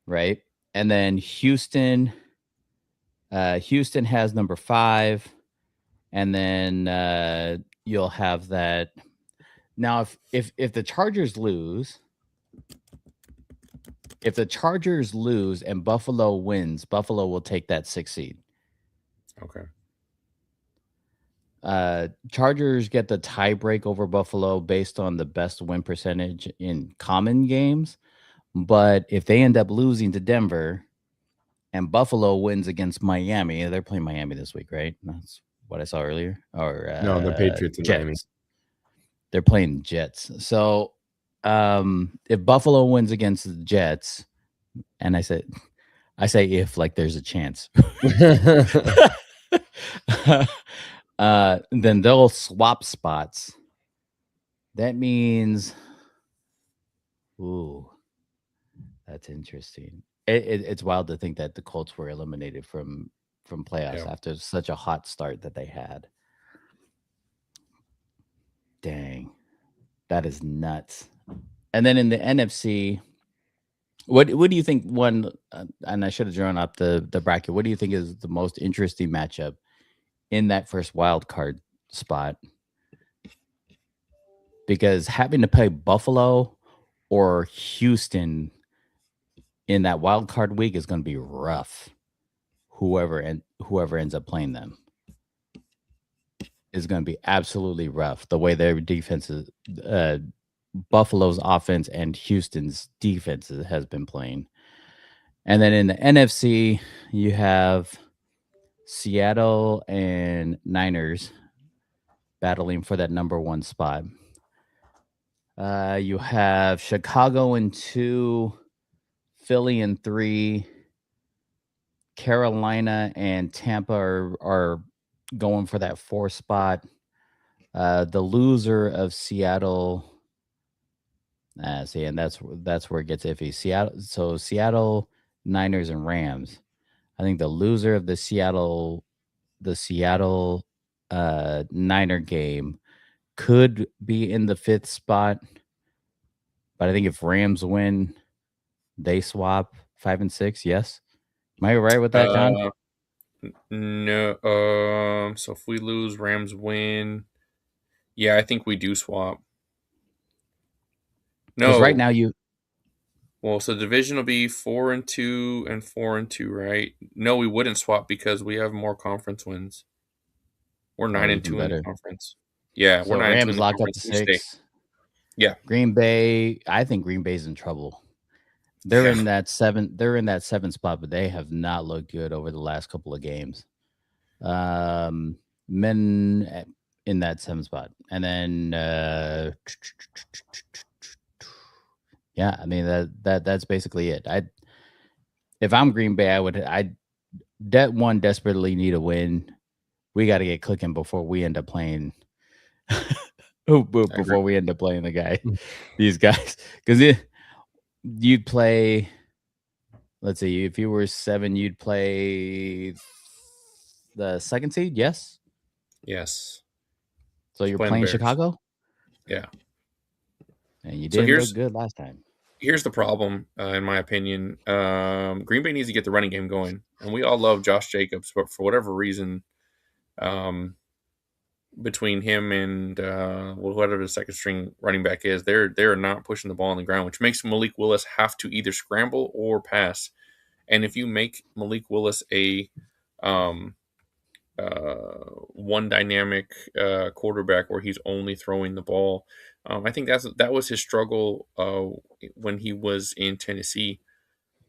Right? And then Houston has number 5. And then you'll have that. Now, if the Chargers lose, and Buffalo wins, Buffalo will take that 6 seed. Okay. Chargers get the tie break over Buffalo based on the best win percentage in common games. But if they end up losing to Denver and Buffalo wins against Miami, they're playing Miami this week, right? That's what I saw earlier. Or no, the Patriots and Miami. They're playing Jets. So if Buffalo wins against the Jets, and I say if like there's a chance, then they'll swap spots. That means, ooh, that's interesting. It's wild to think that the Colts were eliminated from playoffs after such a hot start that they had. Dang. That is nuts. And then in the NFC, what do you think and I should have drawn up the bracket. What do you think is the most interesting matchup in that first wild card spot? Because having to play Buffalo or Houston in that wild card week is going to be rough. Whoever ends up playing them is going to be absolutely rough. The way their defenses, Buffalo's offense and Houston's defense has been playing. And then in the NFC, you have Seattle and Niners battling for that number 1 spot. You have Chicago in 2, Philly in 3, Carolina and Tampa are going for that 4 spot. The loser of Seattle, and that's where it gets iffy. Seattle, Niners, and Rams. I think the loser of the Seattle Niner game could be in the 5th spot, but I think if Rams win, they swap 5 and 6. Yes, am I right with that, John? No. So if we lose, Rams win. Yeah, I think we do swap. No, because right now Well, so the division will be 4-2 and 4-2, right? No, we wouldn't swap because we have more conference wins. We're 9-2 in the conference. Yeah, so we're 9-2 in Rams the lock up conference. to 6. Yeah, Green Bay. I think Green Bay's in trouble. They're in that 7. They're in that 7th spot, but they have not looked good over the last couple of games. Men in that 7th spot, and then yeah, I mean that's basically it. If I'm Green Bay, I desperately need a win. We got to get clicking before we end up playing. Before we end up playing these guys, because you'd play. Let's see, if you were 7, you'd play the 2nd seed. Yes. So you're playing Chicago. Yeah. And you didn't look good last time. Here's the problem, in my opinion. Green Bay needs to get the running game going, and we all love Josh Jacobs, but for whatever reason, between him and whatever the 2nd string running back is, they're not pushing the ball on the ground, which makes Malik Willis have to either scramble or pass. And if you make Malik Willis a one dynamic quarterback where he's only throwing the ball, I think that was his struggle when he was in Tennessee,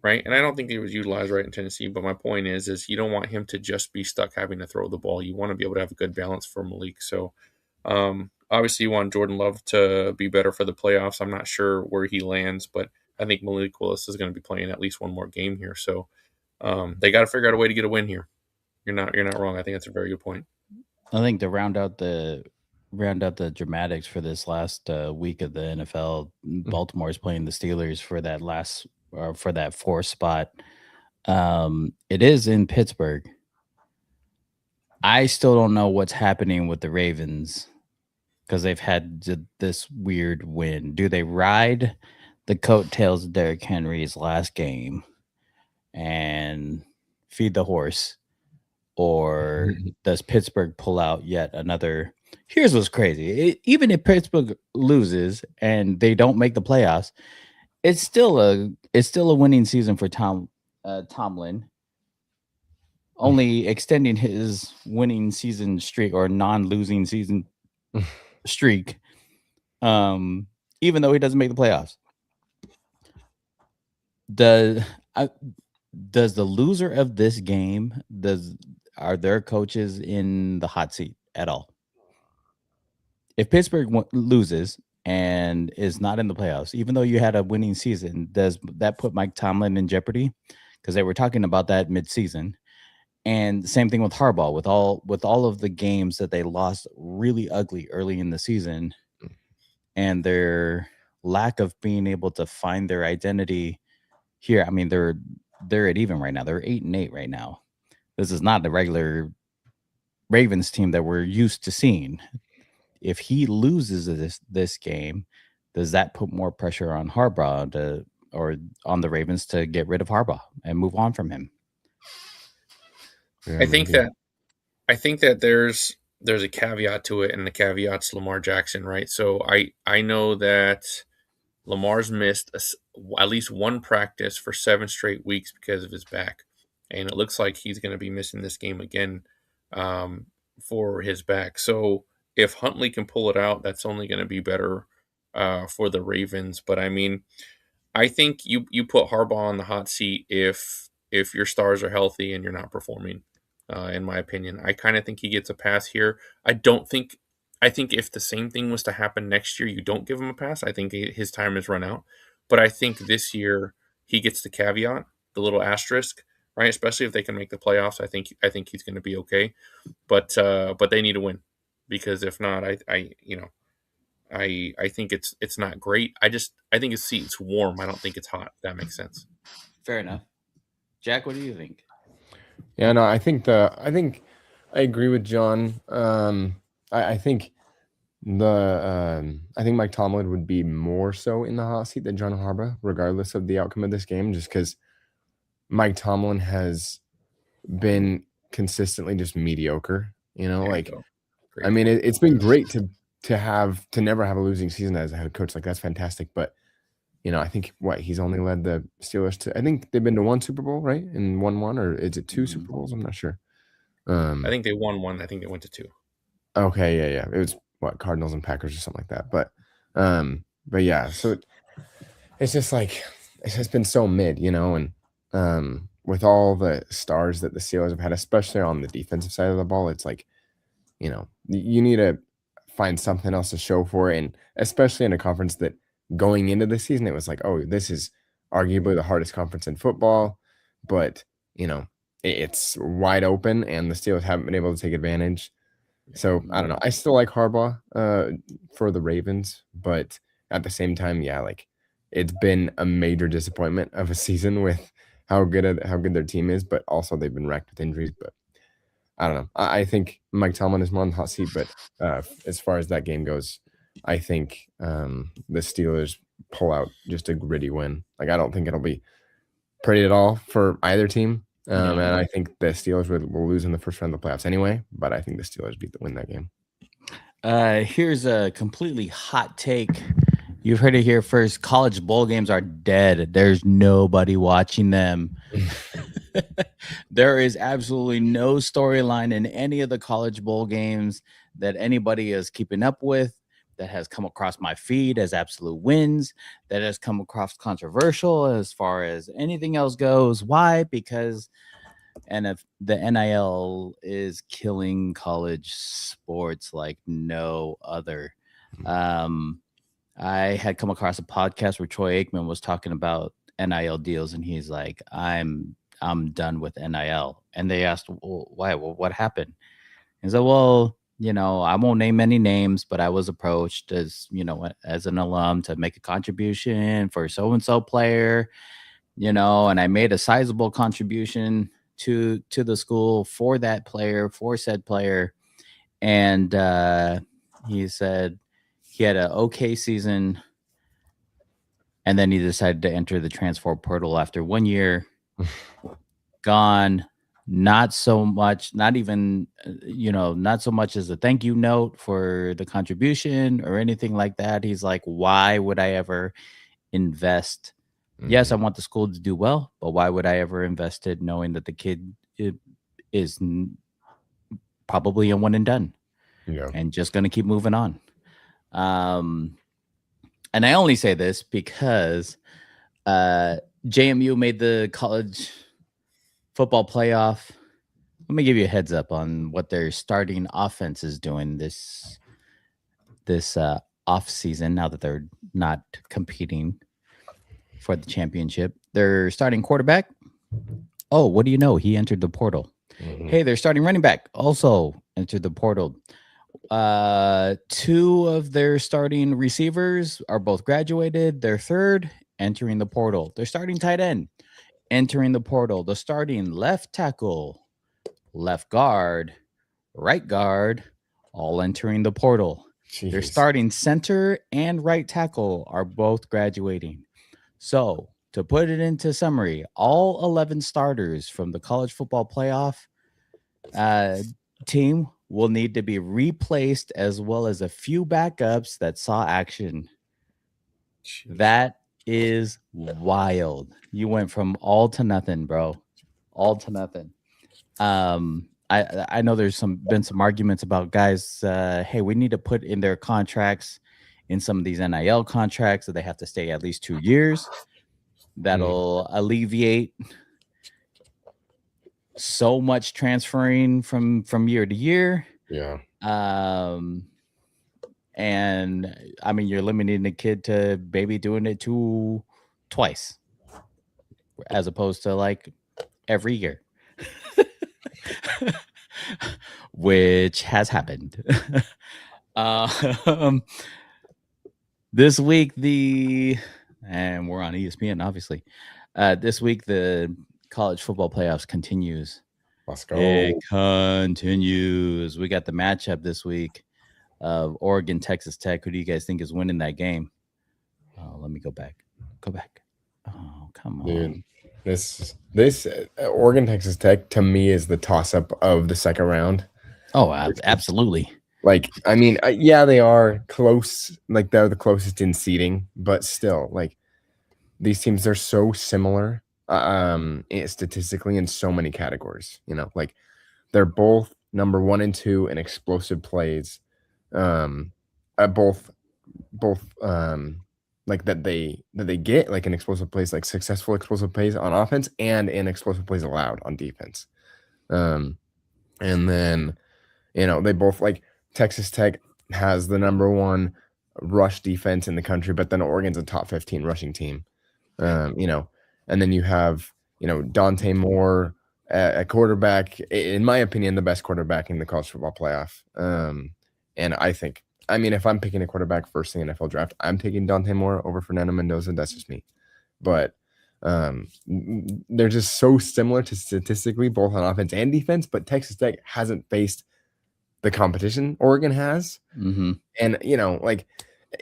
right? And I don't think he was utilized right in Tennessee, but my point is you don't want him to just be stuck having to throw the ball. You want to be able to have a good balance for Malik. So obviously you want Jordan Love to be better for the playoffs. I'm not sure where he lands, but I think Malik Willis is going to be playing at least one more game here. So they got to figure out a way to get a win here. You're not wrong. I think that's a very good point. I think to round out the dramatics for this last week of the NFL, Baltimore is playing the Steelers for that for that 4th spot. It is in Pittsburgh. I still don't know what's happening with the Ravens because they've had this weird win. Do they ride the coattails of Derrick Henry's last game and feed the horse? Or does Pittsburgh pull out yet another? Here's what's crazy. Even if Pittsburgh loses and they don't make the playoffs, it's still a winning season for Tomlin. Only extending his winning season streak or non-losing season streak, even though he doesn't make the playoffs. Does the loser of this game are their coaches in the hot seat at all? If Pittsburgh loses and is not in the playoffs, even though you had a winning season, does that put Mike Tomlin in jeopardy? Because they were talking about that mid-season. And same thing with Harbaugh, with all of the games that they lost really ugly early in the season, and their lack of being able to find their identity here. I mean, they're at even right now. They're 8-8 right now. This is not the regular Ravens team that we're used to seeing. if he loses this game, does that put more pressure on Harbaugh or on the Ravens to get rid of Harbaugh and move on from him? Yeah, I think that there's a caveat to it, and the caveat's Lamar Jackson, right? So I know that Lamar's missed at least one practice for 7 straight weeks because of his back, and it looks like he's going to be missing this game again for his back. So if Huntley can pull it out, that's only going to be better for the Ravens. But I mean, I think you put Harbaugh on the hot seat if your stars are healthy and you're not performing. In my opinion, I kind of think he gets a pass here. I think if the same thing was to happen next year, you don't give him a pass. I think his time has run out. But I think this year he gets the caveat, the little asterisk, right? Especially if they can make the playoffs. I think he's going to be okay. But they need to win, because if not, I think it's not great. I think his seat's warm. I don't think it's hot. If that makes sense. Fair enough. Jack, what do you think? Yeah, no, I think I agree with John. I think I think Mike Tomlin would be more so in the hot seat than John Harbaugh, regardless of the outcome of this game, just because Mike Tomlin has been consistently just mediocre. I mean, it's been great to never have a losing season as a head coach. Like, that's fantastic. But I think he's only led the Steelers to, I think they've been to 1 Super Bowl, right? And won 1, or is it 2 Super Bowls? I'm not sure. I think they won 1. I think they went to 2. Okay, yeah. It was Cardinals and Packers or something like that. But yeah, so it's just like, it's just been so mid, and with all the stars that the Steelers have had, especially on the defensive side of the ball, it's like, you need to find something else to show for it, and especially in a conference that going into the season, it was like, oh, this is arguably the hardest conference in football, but it's wide open, and the Steelers haven't been able to take advantage. So I don't know. I still like Harbaugh for the Ravens, but at the same time, yeah, like, it's been a major disappointment of a season with how good their team is, but also they've been wrecked with injuries. But I don't know. I think Mike Tomlin is more on the hot seat, but as far as that game goes, I think the Steelers pull out just a gritty win. Like, I don't think it'll be pretty at all for either team. And I think the Steelers will lose in the first round of the playoffs anyway, but I think the Steelers win that game. Here's a completely hot take. You've heard it here first. College bowl games are dead. There's nobody watching them. There is absolutely no storyline in any of the college bowl games that anybody is keeping up with, that has come across my feed as absolute wins, that has come across controversial as far as anything else goes. Why? Because if the NIL is killing college sports like no other. I had come across a podcast where Troy Aikman was talking about NIL deals, and he's like, I'm done with NIL. And they asked, well, why? Well, what happened? He said, well, I won't name any names, but I was approached as an alum to make a contribution for so-and-so player, and I made a sizable contribution to the school for that player, for said player. And he said he had an okay season, and then he decided to enter the transfer portal after 1 year. Gone. Not so much, not even, not so much as a thank you note for the contribution or anything like that. He's like, why would I ever invest? Mm-hmm. Yes, I want the school to do well, but why would I ever invest it knowing that the kid is probably a one and done, and just going to keep moving on? And I only say this because JMU made the college football playoff. Let me give you a heads up on what their starting offense is doing this off season. Now that they're not competing for the championship, their starting quarterback. Oh, what do you know? He entered the portal. Mm-hmm. Hey, their starting running back also entered the portal. 2 of their starting receivers are both graduated. Their third entering the portal. Their starting tight end entering the portal. The starting left tackle, left guard, right guard, all entering the portal. Their Jeez. starting center and right tackle are both graduating. So, to put it into summary, all 11 starters from the college football playoff team will need to be replaced, as well as a few backups that saw action. Jeez. That is wild. You went from all to nothing, bro. All to nothing. I know there's been some arguments about guys. Hey, we need to put in their contracts, in some of these NIL contracts, that they have to stay at least 2 years. That'll alleviate so much transferring from year to year. Yeah. And I mean, you're limiting the kid to maybe doing it twice, as opposed to like every year. Which has happened. This week, and we're on ESPN, obviously. This week, the college football playoffs continues. Let's go. It continues. We got the matchup this week of Oregon, Texas Tech. Who do you guys think is winning that game? Oh, let me go back. Go back. Oh, come on. Dude, this Oregon, Texas Tech, to me, is the toss-up of the second round. Oh, absolutely. Like, I mean, yeah, they are close. Like, they're the closest in seeding, but still, like, these teams are so similar statistically in so many categories. You know, like, they're both number 1 and 2 in explosive plays. Both like that they get like in explosive plays, like successful explosive plays on offense and in explosive plays allowed on defense. And then, you know, they both, like, Texas Tech has the number 1 rush defense in the country, but then Oregon's a top 15 rushing team. You know, and then you have, you know, Dante Moore at quarterback, in my opinion, the best quarterback in the college football playoff. And I think, I mean, if I'm picking a quarterback first in the NFL draft, I'm taking Dante Moore over Fernando Mendoza. That's just me. But they're just so similar to statistically, both on offense and defense. But Texas Tech hasn't faced the competition Oregon has. Mm-hmm. And, you know, like,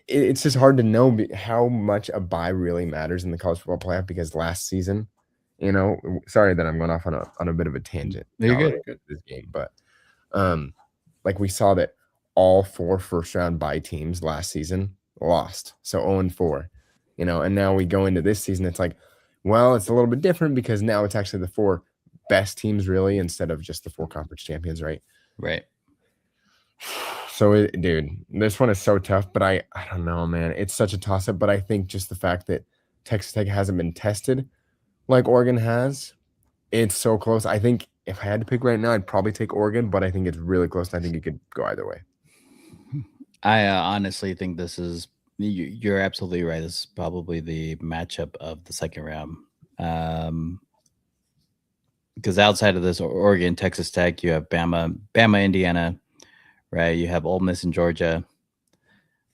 it's just hard to know how much a bye really matters in the college football playoff, because last season, you know, sorry that I'm going off on a bit of a tangent. You're good. This game, but like, we saw that all 4 first-round bye teams last season lost, so 0-4, you know, and now we go into this season. It's like, well, it's a little bit different because now it's actually the 4 best teams, really, instead of just the 4 conference champions, right? Right. So, dude, this one is so tough, but I don't know, man. It's such a toss-up, but I think just the fact that Texas Tech hasn't been tested like Oregon has, it's so close. I think if I had to pick right now, I'd probably take Oregon, but I think it's really close, and I think it could go either way. I honestly think this is, you're absolutely right. This is probably the matchup of the second round. Because outside of this, Oregon, Texas Tech, you have Bama, Indiana, right? You have Ole Miss and Georgia,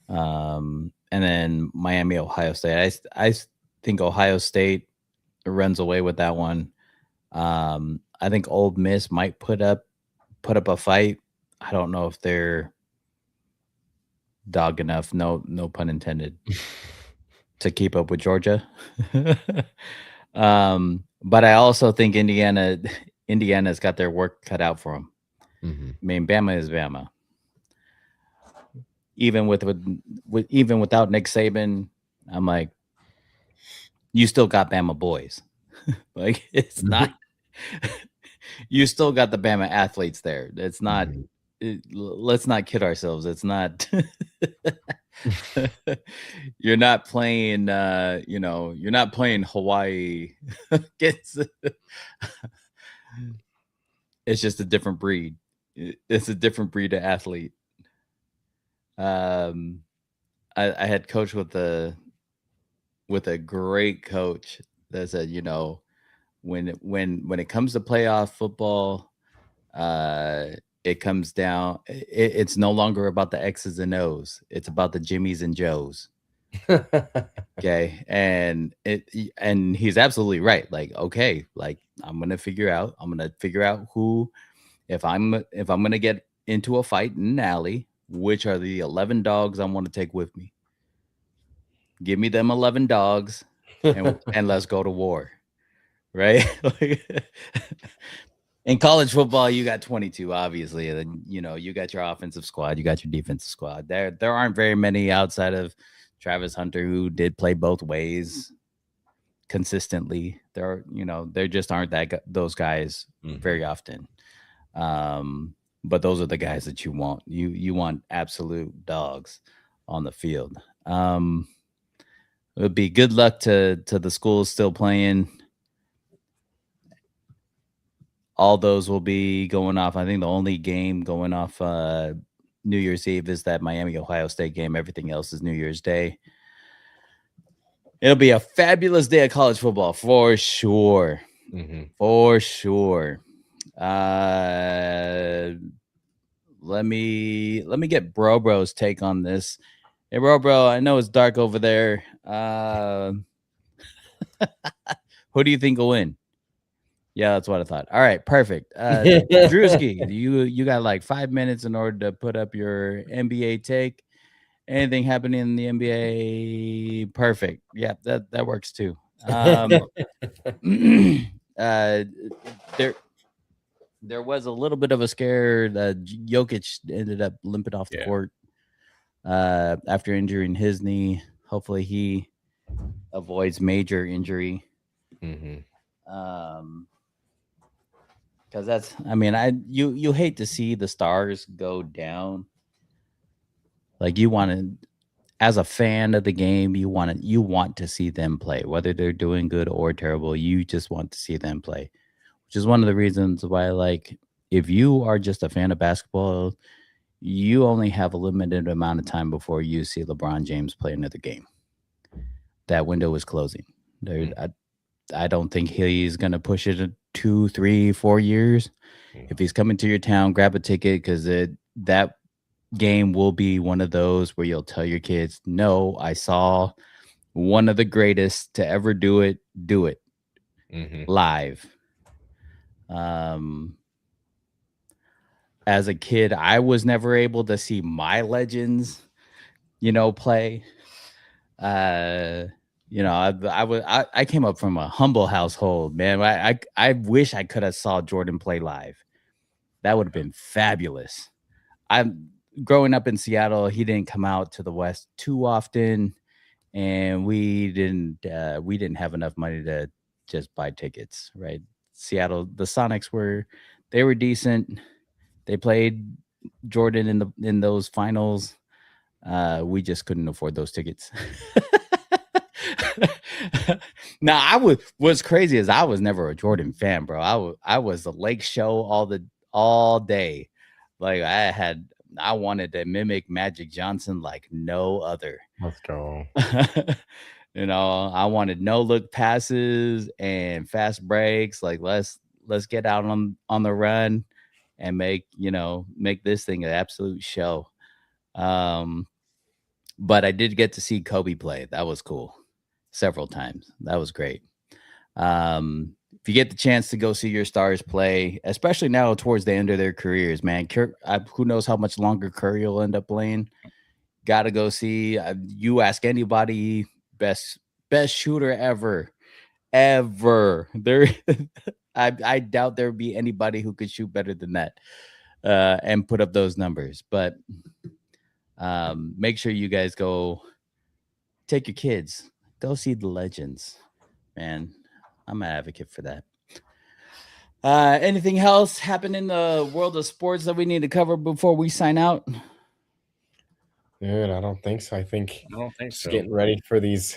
and then Miami, Ohio State. I think Ohio State runs away with that one. I think Ole Miss might put up a fight. I don't know if they're dog enough, no pun intended, to keep up with Georgia. But I also think Indiana's got their work cut out for them. Mm-hmm. I mean, Bama is Bama. Even without Nick Saban, I'm like, you still got Bama boys. Like, it's not. You still got the Bama athletes there. It's not. Let's not kid ourselves. It's not. You're not playing. You're not playing Hawaii. It's just a different breed. It's a different breed of athlete. I had coached with a great coach that said, you know, when it comes to playoff football, it comes down. It's no longer about the X's and O's. It's about the Jimmies and Joes. Okay, and he's absolutely right. Like, okay, like I'm gonna figure out who, if I'm gonna get into a fight in an alley, which are the 11 dogs I want to take with me. Give me them 11 dogs and let's go to war. Right? In college football, you got 22, obviously. And then, you got your offensive squad, you got your defensive squad. There aren't very many outside of Travis Hunter who did play both ways consistently. There just aren't those guys very often. But those are the guys that you want. You want absolute dogs on the field. It would be good luck to the schools still playing. All those will be going off. I think the only game going off New Year's Eve is that Miami-Ohio State game. Everything else is New Year's Day. It'll be a fabulous day of college football for sure. For sure. Let me get Bro's take on this. Hey, Bro, I know it's dark over there. Who do you think will win? Yeah, that's what I thought. All right, perfect. Drewski, you got like 5 minutes in order to put up your NBA take. Anything happening in the NBA? Perfect. Yeah, that works too. There was a little bit of a scare. Jokic ended up limping off the court after injuring his knee. Hopefully, he avoids major injury. Because you hate to see the stars go down. Like you want to, as a fan of the game, you want to see them play, whether they're doing good or terrible. You just want to see them play, which is one of the reasons why, like, if you are just a fan of basketball, you only have a limited amount of time before you see LeBron James play another game. That window is closing. I don't think he's going to push it 2, 3, 4 years. If he's coming to your town, grab a ticket, because that game will be one of those where you'll tell your kids, no, I saw one of the greatest to ever do it live. As a kid, I was never able to see my legends, play. I came up from a humble household, man. I wish I could have saw Jordan play live. That would have been fabulous. I'm growing up in Seattle. He didn't come out to the West too often, and we didn't have enough money to just buy tickets. Right? Seattle, the Sonics were decent. They played Jordan in those finals. We just couldn't afford those tickets. Now, what's crazy is I was never a Jordan fan, bro. I was a Lake Show all day. Like I wanted to mimic Magic Johnson like no other. Let's go. I wanted no look passes and fast breaks. Like let's get out on the run and make this thing an absolute show. But I did get to see Kobe play. That was cool. Several times. That was great. If you get the chance to go see your stars play, especially now towards the end of their careers, man, who knows how much longer Curry will end up playing. Got to go see. You ask anybody, best shooter ever. There, I doubt there would be anybody who could shoot better than that and put up those numbers. But make sure you guys go take your kids. Go see the legends, man. I'm an advocate for that. Anything else happen in the world of sports that we need to cover before we sign out? Dude, I don't think so. I think just getting ready for these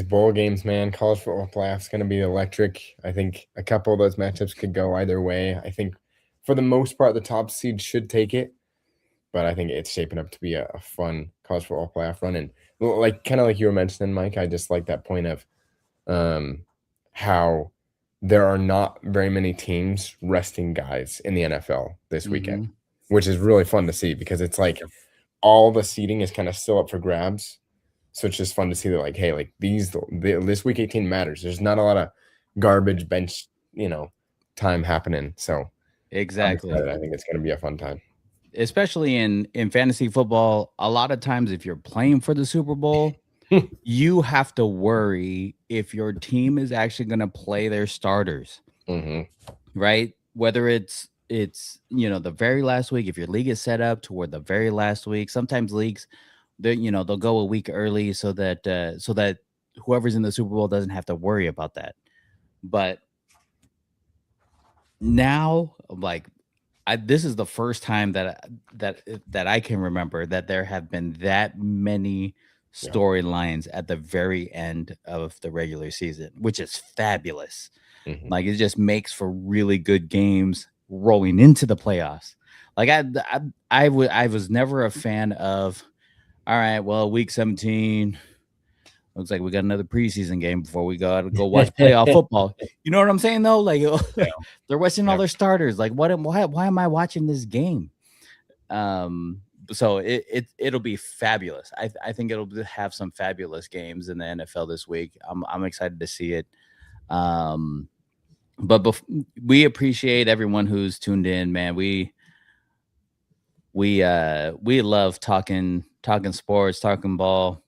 bowl games, man. College football playoff's going to be electric. I think a couple of those matchups could go either way. I think for the most part, the top seed should take it, but I think it's shaping up to be a fun college football playoff run. And kind of like you were mentioning, Mike, I just like that point of how there are not very many teams resting guys in the NFL this weekend, which is really fun to see because it's like all the seeding is kind of still up for grabs. So it's just fun to see that, like, hey, like this week 18 matters. There's not a lot of garbage bench, time happening. So exactly, I think it's going to be a fun time. especially in fantasy football, a lot of times if you're playing for the Super Bowl, you have to worry if your team is actually going to play their starters, right? Whether it's the very last week, if your league is set up toward the very last week. Sometimes leagues, they'll go a week early so that whoever's in the Super Bowl doesn't have to worry about that. But now, like, this is the first time that I can remember that there have been that many storylines at the very end of the regular season, which is fabulous. Like, it just makes for really good games rolling into the playoffs. Like, I was never a fan of, all right, well, week 17 looks like we got another preseason game before we go watch playoff football. You know what I'm saying, though? Like, they're resting all their starters. Like, why am I watching this game? So it'll be fabulous. I think it'll have some fabulous games in the NFL this week. I'm excited to see it. But we appreciate everyone who's tuned in, man. We love talking sports, talking ball.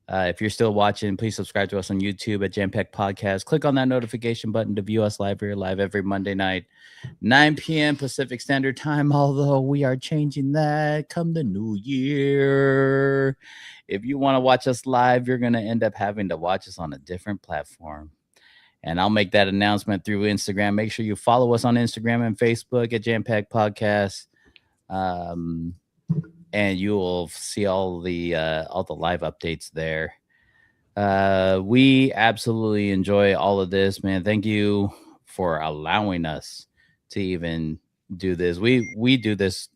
If you're still watching, please subscribe to us on YouTube at JAMM Packed Podcast. Click on that notification button to view us live. We're live every Monday night, 9 p.m. Pacific Standard Time, although we are changing that come the new year. If you want to watch us live, you're going to end up having to watch us on a different platform. And I'll make that announcement through Instagram. Make sure you follow us on Instagram and Facebook at JAMM Packed Podcast. And you will see all the live updates there. We absolutely enjoy all of this, man. Thank you for allowing us to even do this. We do this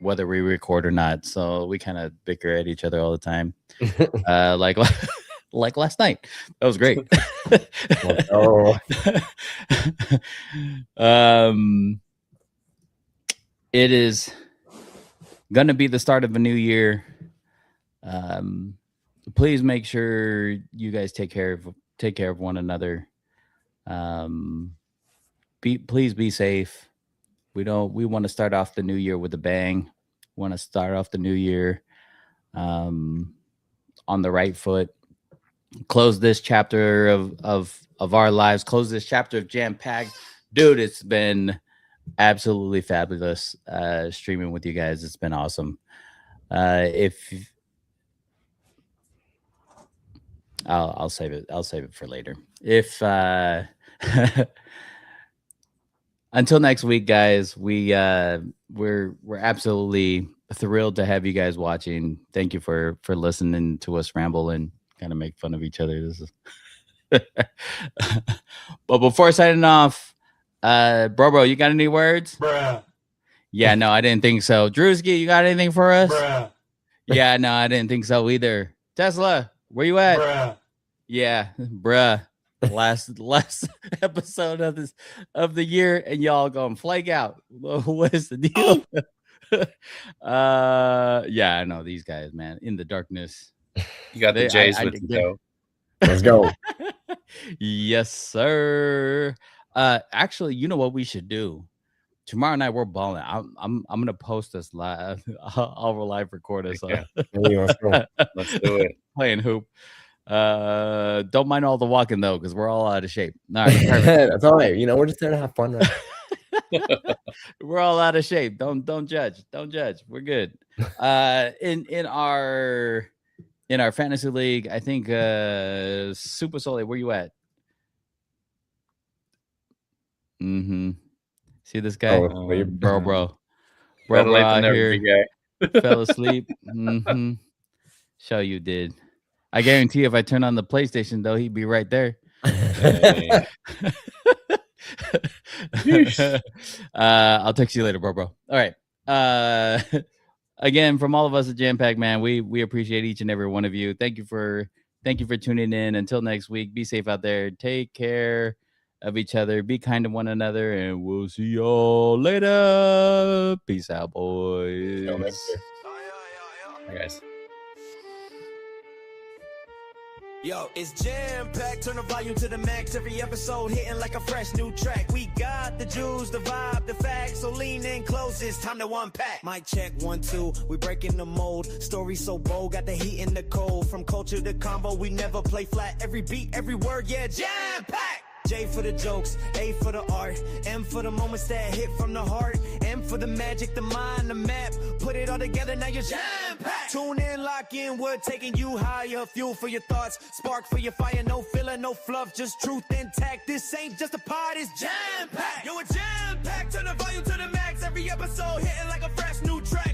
whether we record or not, so we kind of bicker at each other all the time. Like last night. That was great. It is gonna be the start of a new year. Please make sure you guys take care of one another. Please be safe. We want to start off the new year with a bang. We want to start off the new year on the right foot. Close this chapter of our lives. Close this chapter of JAMM Packed. Dude, it's been absolutely fabulous streaming with you guys. It's been awesome. If I'll save it for later. If until next week, guys, we're absolutely thrilled to have you guys watching. Thank you for listening to us ramble and kind of make fun of each other. This is but before signing off, bro, you got any words? Bruh. Yeah, no, I didn't think so. Drewski, you got anything for us? Bruh. Yeah, no, I didn't think so either. Tesla, where you at? Bruh. Yeah, bruh. Last episode of the year, and y'all gonna flake out. What is the deal? Yeah, I know these guys, man. In the darkness. You got the Jays with you, though. Let's go. Yes, sir. Actually, you know what we should do? Tomorrow night we're balling. I'm gonna post us live. I'll live record us. Yeah. Let's go. Let's do it. Playing hoop. Don't mind all the walking though, because we're all out of shape. All right, That's all right. We're just there to have fun. Right? We're all out of shape. Don't judge. Don't judge. We're good. In our fantasy league, I think Super Soleil, where you at? See this guy? Bro out here fell asleep. Show you did. I guarantee if I turn on the PlayStation, though, he'd be right there. I'll text you later, bro. All right. Again, from all of us at JAMM Packed, man, we appreciate each and every one of you. Thank you for tuning in. Until next week, be safe out there. Take care of each other. Be kind to one another, and we'll see y'all later. Peace out, boys. Hey, guys. Yo, it's jam packed, turn the volume to the max. Every episode hitting like a fresh new track. We got the juice, the vibe, the facts. So lean in close, it's time to unpack. Mic check 1 2, we breaking the mold. Story so bold, got the heat and the cold. From culture to combo, we never play flat. Every beat, every word, yeah, jam packed. J for the jokes, A for the art, M for the moments that hit from the heart, M for the magic, the mind, the map. Put it all together, now you're jam-packed. Tune in, lock in, we're taking you higher. Fuel for your thoughts, spark for your fire. No filler, no fluff, just truth intact. This ain't just a pod, it's jam-packed. Yo, a jam-packed, turn the volume to the max. Every episode hitting like a fresh new track.